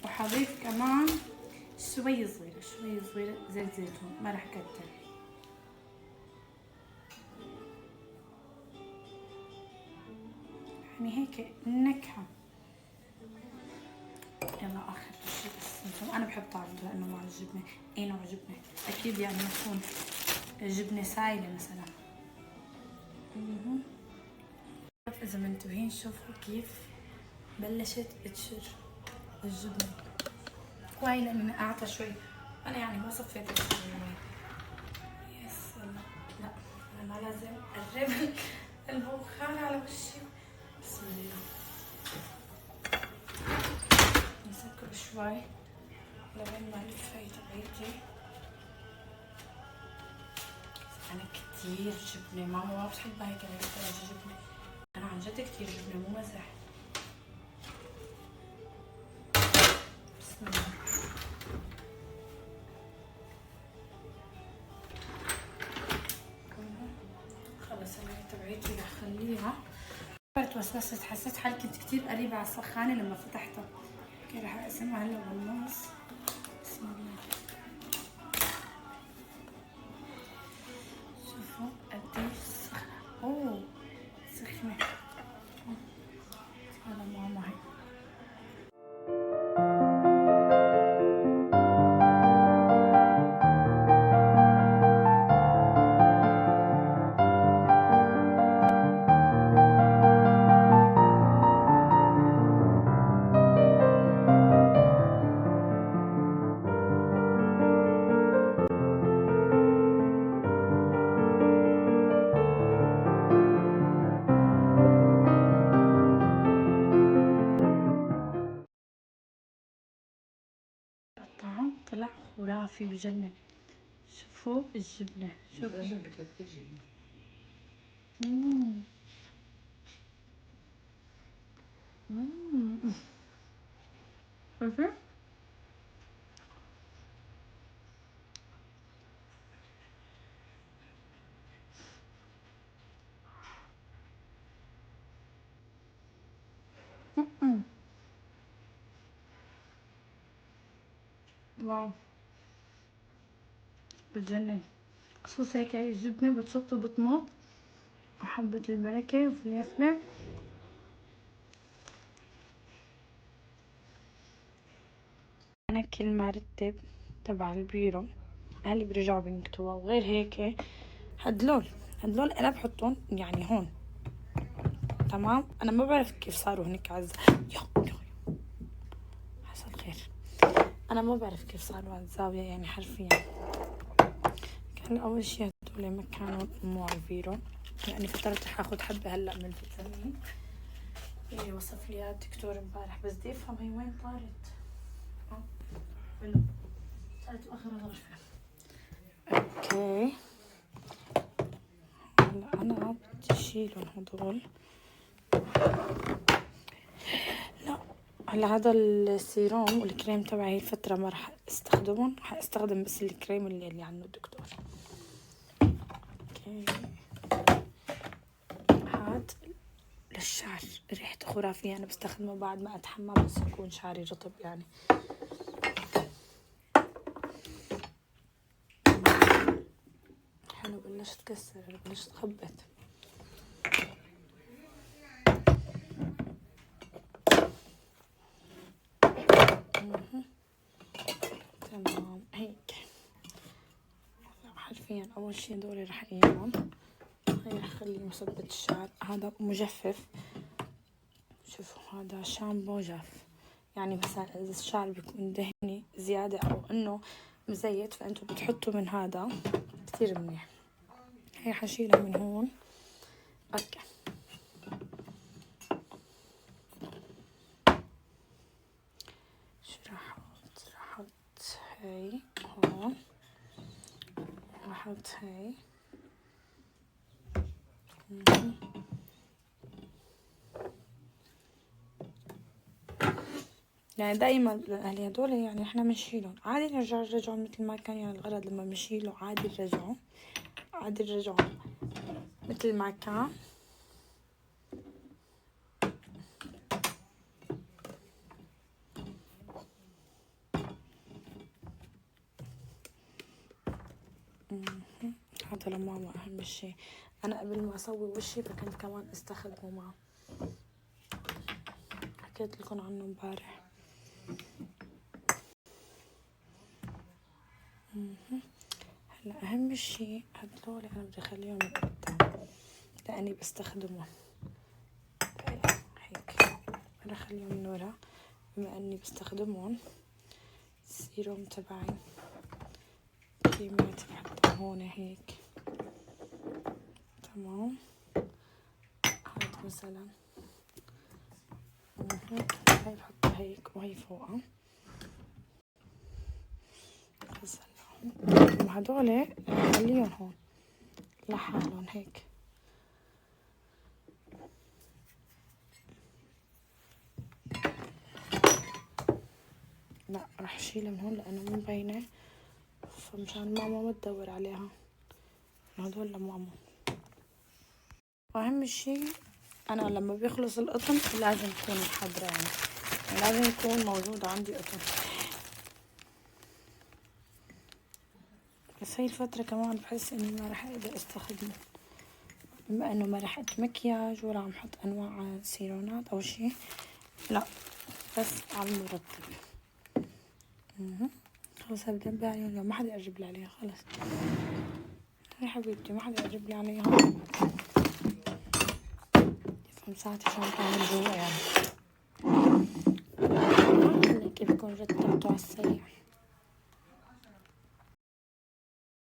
وحضيف كمان شوي صغيرة زيت زيتون، ما راح كتر. يعني هيك نكهة. يلا اخر شيء السمسم. انا بحب طعمه لانه مع الجبنة. اي نوع جبنة؟ اكيد يعني ما تكون جبنة سايلة مثلا. اذا منتبهين شوفوا كيف بلشت تشر الجبنة. وهي لاني نقعتها شوي. انا يعني ما صفيت المي. يا سلام. لا انا ما لازم اقرب البخار على وشي. بسم الله. نسكر شوي لين ما الف هي تبعيتي. انا كتير جبنة، ماما ما بتحبها هيك لهالدرجة جبنة. انا عن جد كتير جبنة مو مزح. بسم الله. خلص هي تبعيتي رح خليها. وسوست، حسيت حالي كنت كتير قريبة على السخانة لما فتحتها. اوكي رح اقسمها هلا بالنص. بسم الله. شوفوا قديش سخنة. اوه سخنة. هذا ماما هي. الطعم طلع خرافي بجنن. شوفوا الجبنة. شوفوا. شايفين؟ واو بتجنن. خصوص هيك هاي الجبنة بتصط وبتمط. وحبة البركة وفلفلة. أنا كل ما رتب تبع البيرو أهلي بيرجعوا بينكتوها. وغير هيك هدلول أنا بحطهم يعني هون. تمام. أنا ما بعرف كيف صاروا هنيك يا حصل خير. أنا ما بعرف كيف صاروا على الزاوية يعني حرفيا. كان أول شي هدول ما كانوا مو على البيرو. يعني فكرت رح اخذ حبة هلا من الفيتامين اللي وصف لي اياها الدكتور امبارح. بس بدي افهم هي وين طارت. طارت باخر الغرفة. اوكي هلا انا بدي اشيلهم هدول. لا هلا هذا السيروم والكريم تبعي الفترة ما رح استخدمهم. حاستخدم بس الكريم اللي عنه الدكتور. اوكي هاد للشعر ريحته خرافية. أنا بستخدمه بعد ما أتحمم بس يكون شعري رطب يعني. حلو. بلشت تكسر. بلشت تخبط. تمام هيك. حرفيا أول شي دوري رح أقيمهم. هاي رح خليه مثبت الشعر. هذا مجفف. شوفوا هذا شامبو جاف. يعني مثلا إذا الشعر بيكون دهني زيادة أو إنه مزيت فأنتوا بتحطوا من هذا كتير منيح. هي حشيلها من هون. أوكي شو راح أحط هاي هون. راح أحط هاي. يعني دايما الاهلي هدول يعني احنا بنشيلهم عادي. رجعوا مثل ما كان. يعني الغرض لما بنشيله عادي رجعوا مثل ما كان. هذا لماما أهم شي. أنا قبل ما أسوي وشي فكنت كمان استخدمه معه، حكيت لكم عنه مبارح. هلا أهم شي هدول أنا بدي أخليهم قدام لأني بستخدمهم هيك. أنا أخليهم من ورا بما أني بستخدمهم. السيروم تبعي كريماتي بحطها هون هيك، تمام. هاد مثلا هاي بحطها هيك وهي فوقها. غسلهم وهدول خليهم هون لحالهم هيك. لا راح اشيلها من هون لانه مو مبينه، فمشان ماما ما تدور عليها. هدول لماما. واهم شي انا لما بيخلص القطن لازم تكون محضره، يعني لازم يكون موجود عندي قطن. بس هاي الفتره كمان بحس اني ما راح اقدر استخدمه بما انه ما رحت مكياج ولا عم حط انواع سيرونات او شي، لا بس على المرطب. خلص بدبي عليها اليوم، ما حدا يجيب لي عليها خلص يا حبيبتي، ما حدا يجيب لي عليها. يفهم ساعتي شو عم تعمل جوا يعني. كيف بكون رتبته على السريع.